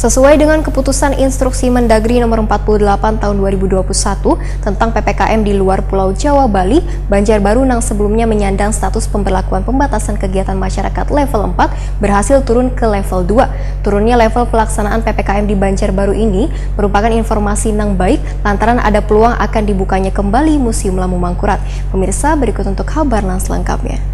Sesuai dengan keputusan Instruksi Mendagri Nomor 48 Tahun 2021 tentang PPKM di luar Pulau Jawa Bali, Banjarbaru yang sebelumnya menyandang status pemberlakuan pembatasan kegiatan masyarakat level 4 berhasil turun ke level 2. Turunnya level pelaksanaan PPKM di Banjarbaru ini merupakan informasi yang baik lantaran ada peluang akan dibukanya kembali Museum Lambung Mangkurat. Pemirsa, berikut untuk kabar selengkapnya.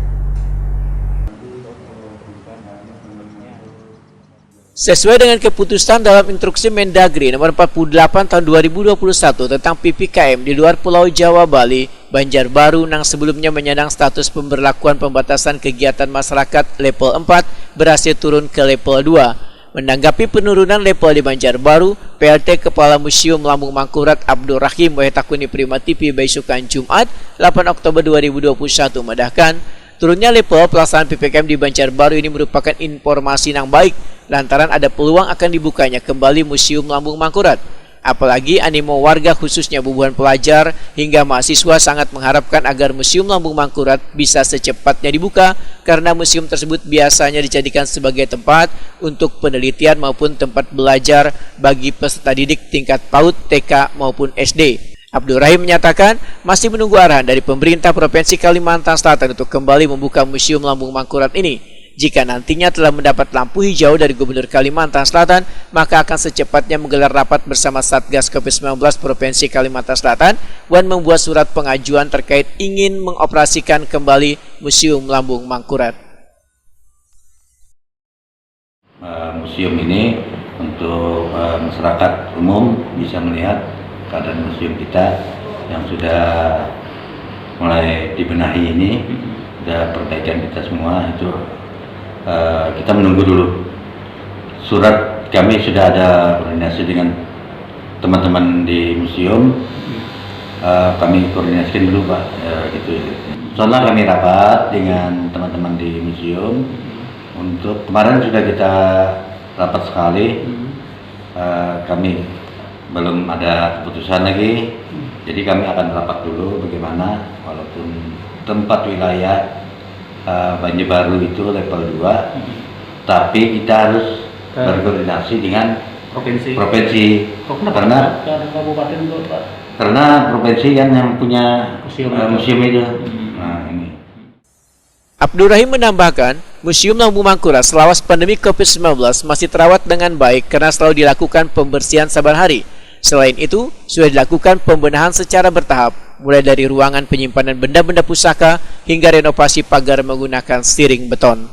Sesuai dengan keputusan dalam Instruksi Mendagri Nomor 48 Tahun 2021 tentang PPKM di luar Pulau Jawa Bali, Banjarbaru yang sebelumnya menyandang status pemberlakuan pembatasan kegiatan masyarakat level 4 berhasil turun ke level 2. Menanggapi penurunan level di Banjarbaru, PLT Kepala Museum Lambung Mangkurat Abdul Rahim Wahetakuni Prima TV Baisukan Jumat 8 Oktober 2021 medahkan turunnya level pelaksanaan PPKM di Banjarbaru ini merupakan informasi yang baik lantaran ada peluang akan dibukanya kembali Museum Lambung Mangkurat. Apalagi animo warga khususnya bubuhan pelajar hingga mahasiswa sangat mengharapkan agar Museum Lambung Mangkurat bisa secepatnya dibuka karena museum tersebut biasanya dijadikan sebagai tempat untuk penelitian maupun tempat belajar bagi peserta didik tingkat PAUD, TK maupun SD. Abdul Rahim menyatakan masih menunggu arahan dari pemerintah Provinsi Kalimantan Selatan untuk kembali membuka Museum Lambung Mangkurat ini. Jika nantinya telah mendapat lampu hijau dari Gubernur Kalimantan Selatan, maka akan secepatnya menggelar rapat bersama Satgas COVID-19 Provinsi Kalimantan Selatan dan membuat surat pengajuan terkait ingin mengoperasikan kembali Museum Lambung Mangkurat. Museum ini untuk masyarakat umum bisa melihat keadaan museum kita yang sudah mulai dibenahi ini, sudah perbaikan kita semua itu. Kita menunggu dulu. Surat kami sudah ada koordinasi dengan teman-teman di museum. Kami koordinasikan dulu Pak, gitu. Soalnya kami rapat dengan teman-teman di museum. Untuk kemarin sudah kita rapat sekali. Kami belum ada keputusan lagi. Jadi kami akan rapat dulu bagaimana walaupun tempat wilayah Banjarbaru itu level 2, tapi kita harus berkoordinasi dengan provinsi. Karena provinsi kan yang punya museum itu. Nah, ini. Abdul Rahim menambahkan, Museum Lambung Mangkurat selama pandemi COVID-19 masih terawat dengan baik karena selalu dilakukan pembersihan saban hari. Selain itu, sudah dilakukan pembenahan secara bertahap, mulai dari ruangan penyimpanan benda-benda pusaka hingga renovasi pagar menggunakan stiring beton.